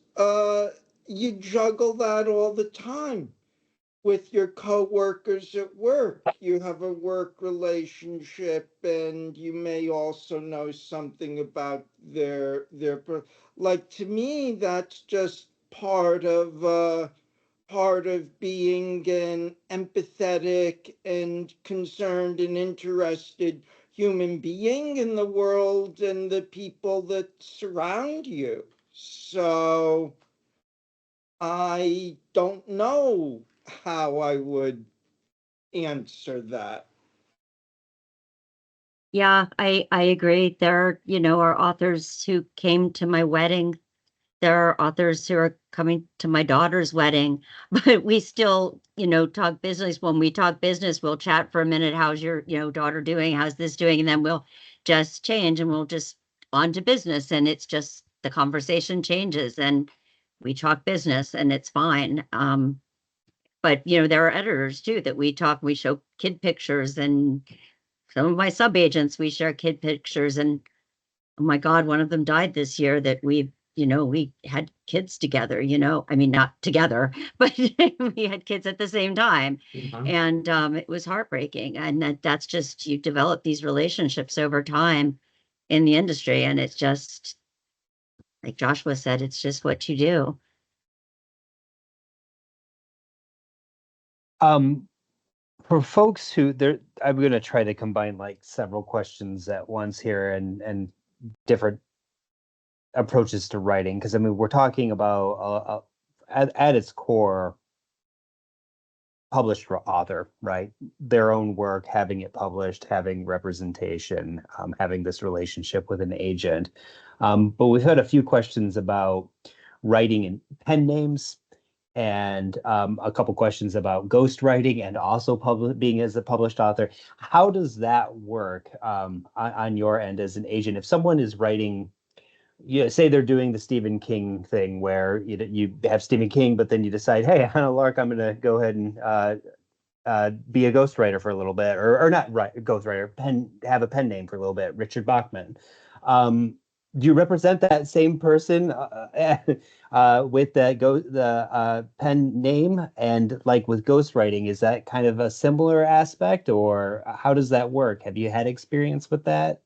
[SPEAKER 3] you juggle that all the time with your coworkers at work. You have a work relationship, and you may also know something about their like, to me, that's just part of being an empathetic and concerned and interested human being in the world and the people that surround you. So I don't know how I would answer that.
[SPEAKER 4] Yeah, I agree. There, are authors who came to my wedding. There are authors who are coming to my daughter's wedding, but we still, talk business. When we talk business, we'll chat for a minute. How's your, daughter doing? How's this doing? And then we'll just change, and we'll just on to business. And it's just the conversation changes, and we talk business, and it's fine. But there are editors too that we show kid pictures, and some of my sub-agents, we share kid pictures, and oh my God, one of them died this year that we had kids together, I mean, not together, but we had kids at the same time.
[SPEAKER 2] Mhm.
[SPEAKER 4] And it was heartbreaking. And that's just, you develop these relationships over time in the industry. And it's just, like Joshua said, it's just what you do.
[SPEAKER 1] For folks who I'm going to try to combine several questions at once here and different approaches to writing, because I mean we're talking about at its core published author, right? Their own work, having it published, having representation, having this relationship with an agent. But we've had a few questions about writing in pen names, and a couple questions about ghostwriting and also being as a published author. How does that work on your end as an agent? If someone is writing you say they're doing the Stephen King thing where you have Stephen King, but then you decide, hey, Hannah Lark, I'm going to go ahead and be a ghostwriter for a little bit, or not right, ghostwriter, have a pen name for a little bit, Richard Bachman. Do you represent that same person with the pen name? And like with ghostwriting, is that kind of a similar aspect, or how does that work? Have you had experience with that?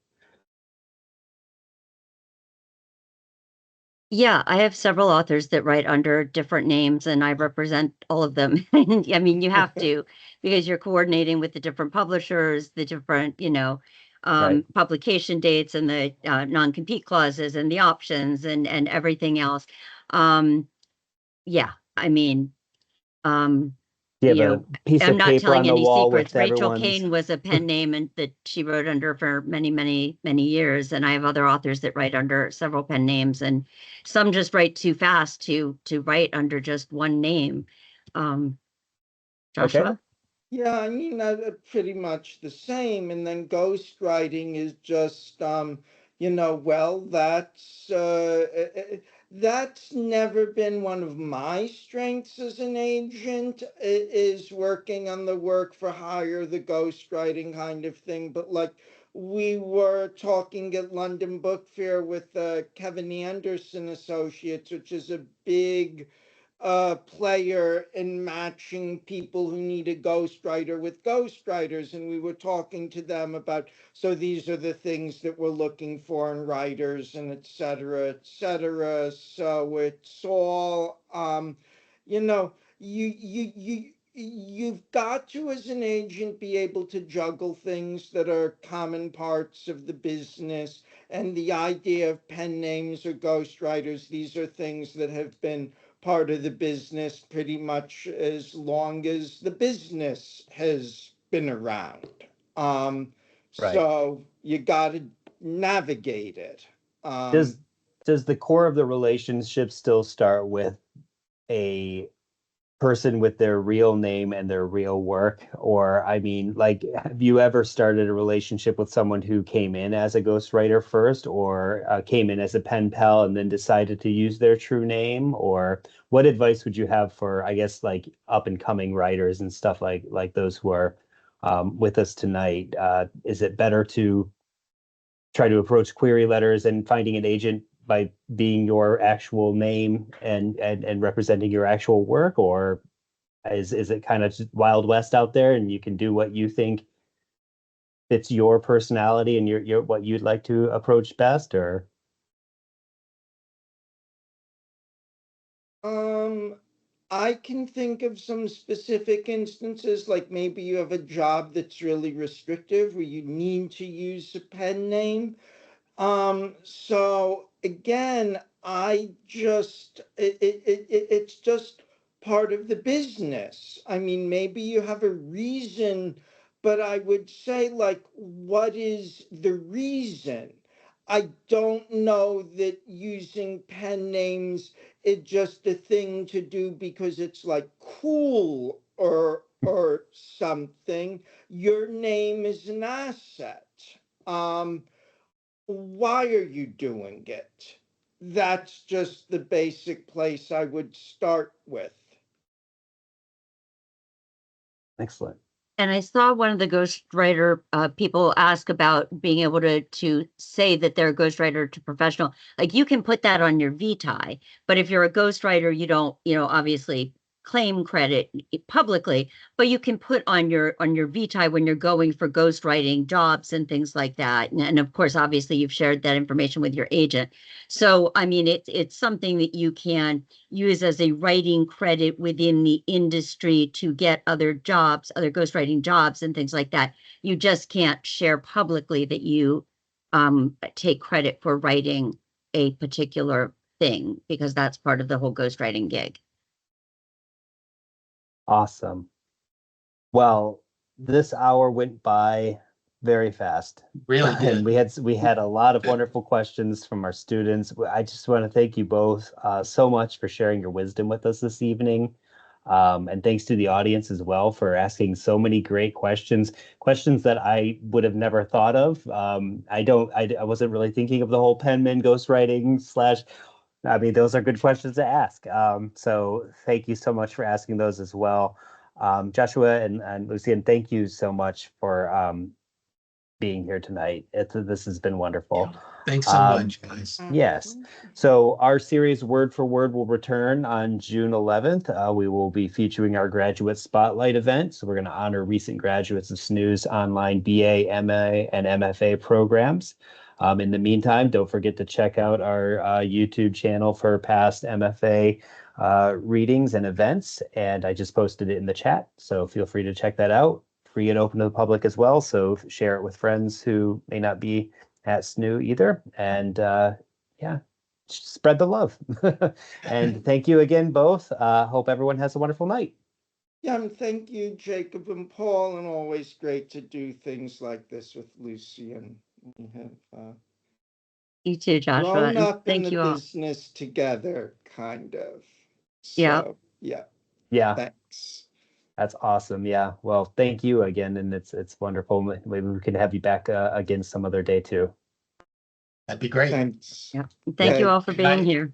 [SPEAKER 4] Yeah, I have several authors that write under different names, and I represent all of them. I mean, you have to because you're coordinating with the different publishers, the different,
[SPEAKER 1] Right.
[SPEAKER 4] publication dates, and the non-compete clauses, and the options, and everything else. Um, yeah, I mean, um,
[SPEAKER 1] Do you
[SPEAKER 4] you
[SPEAKER 1] have a
[SPEAKER 4] know,
[SPEAKER 1] piece
[SPEAKER 4] I'm
[SPEAKER 1] of
[SPEAKER 4] not
[SPEAKER 1] paper
[SPEAKER 4] telling
[SPEAKER 1] on the
[SPEAKER 4] any
[SPEAKER 1] wall
[SPEAKER 4] secrets.
[SPEAKER 1] with
[SPEAKER 4] Rachel
[SPEAKER 1] everyone's?
[SPEAKER 4] Kane was a pen name and that she wrote under for many, many, many years. And I have other authors that write under several pen names, and some just write too fast to write under just one name. Um,
[SPEAKER 1] Okay.
[SPEAKER 4] Joshua?
[SPEAKER 3] Yeah, I mean, pretty much the same. And then ghostwriting is just, well, that's never been one of my strengths as an agent, is working on the work for hire, the ghostwriting kind of thing. But like we were talking at London Book Fair with Kevin Anderson Associates, which is a big player in matching people who need a ghostwriter with ghostwriters. And we were talking to them about, so these are the things that we're looking for in writers and et cetera, et cetera. So it's all, you know, you've got to, as an agent, be able to juggle things that are common parts of the business. And the idea of pen names or ghostwriters, these are things that have been part of the business pretty much as long as the business has been around. Um,
[SPEAKER 1] Right.
[SPEAKER 3] so you got to navigate it.
[SPEAKER 1] Does does the core of the relationship still start with a person with their real name and their real work? Or, I mean, like, have you ever started a relationship with someone who came in as a ghostwriter first, or came in as a pen pal and then decided to use their true name? Or what advice would you have for, I guess, like up and coming writers and stuff like those who are with us tonight? Is it better to try to approach query letters and finding an agent by being your actual name and representing your actual work, or is it kind of just Wild West out there and you can do what you think fits your personality and your what you'd like to approach best? Or
[SPEAKER 3] Um, I can think of some specific instances, like maybe you have a job that's really restrictive where you need to use a pen name. So again, it's just part of the business. I mean, maybe you have a reason, but I would say, like, what is the reason? I don't know that using pen names is just a thing to do because it's like cool or something. Your name is an asset. Um, why are you doing it? That's just the basic place I would start with.
[SPEAKER 1] excellent.
[SPEAKER 4] And I saw one of the ghostwriter people ask about being able to say that they're a ghostwriter to professional. Like you can put that on your VTI, but if you're a ghostwriter, you don't, obviously claim credit publicly, but you can put on your VTI when you're going for ghostwriting jobs and things like that. And of course, obviously, you've shared that information with your agent. So I mean, it's something that you can use as a writing credit within the industry to get other jobs, other ghostwriting jobs and things like that. You just can't share publicly that you take credit for writing a particular thing because that's part of the whole ghostwriting gig.
[SPEAKER 1] Awesome. Well, this hour went by very fast.
[SPEAKER 2] Really
[SPEAKER 1] And
[SPEAKER 2] did.
[SPEAKER 1] we had a lot of wonderful questions from our students. I just want to thank you both so much for sharing your wisdom with us this evening. And thanks to the audience as well for asking so many great questions that I would have never thought of. I wasn't really thinking of the whole penman ghostwriting slash. I mean, those are good questions to ask. So thank you so much for asking those as well. Joshua and Lucienne, thank you so much for being here tonight. This has been wonderful.
[SPEAKER 2] Yeah. Thanks so much, guys.
[SPEAKER 1] Yes. So our series Word for Word will return on June 11th. We will be featuring our graduate spotlight event. So we're going to honor recent graduates of SNU's online BA, MA, and MFA programs. In the meantime, don't forget to check out our YouTube channel for past MFA readings and events. And I just posted it in the chat. So feel free to check that out. Free and open to the public as well. So share it with friends who may not be at SNU either. And yeah, spread the love. And thank you again, both. Hope everyone has a wonderful night.
[SPEAKER 3] Yeah, and thank you, Jacob and Paul, and always great to do things like this with Lucienne. We have
[SPEAKER 4] You too, Joshua.
[SPEAKER 3] grown up in
[SPEAKER 4] Thank
[SPEAKER 3] the
[SPEAKER 4] you all.
[SPEAKER 3] business together, kind of.
[SPEAKER 4] Yeah.
[SPEAKER 3] So, yeah.
[SPEAKER 1] Yeah,
[SPEAKER 3] Thanks.
[SPEAKER 1] that's awesome. Yeah. Well, thank you again. And it's wonderful. Maybe we can have you back again some other day too.
[SPEAKER 2] That'd be great.
[SPEAKER 3] Thanks.
[SPEAKER 4] Yeah. Thank you
[SPEAKER 3] Okay.
[SPEAKER 4] all for
[SPEAKER 2] Good
[SPEAKER 4] being
[SPEAKER 2] night.
[SPEAKER 4] here.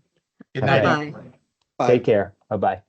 [SPEAKER 2] Good night.
[SPEAKER 4] Bye-bye.
[SPEAKER 2] everyone.
[SPEAKER 3] Bye.
[SPEAKER 1] Take care. Bye-bye.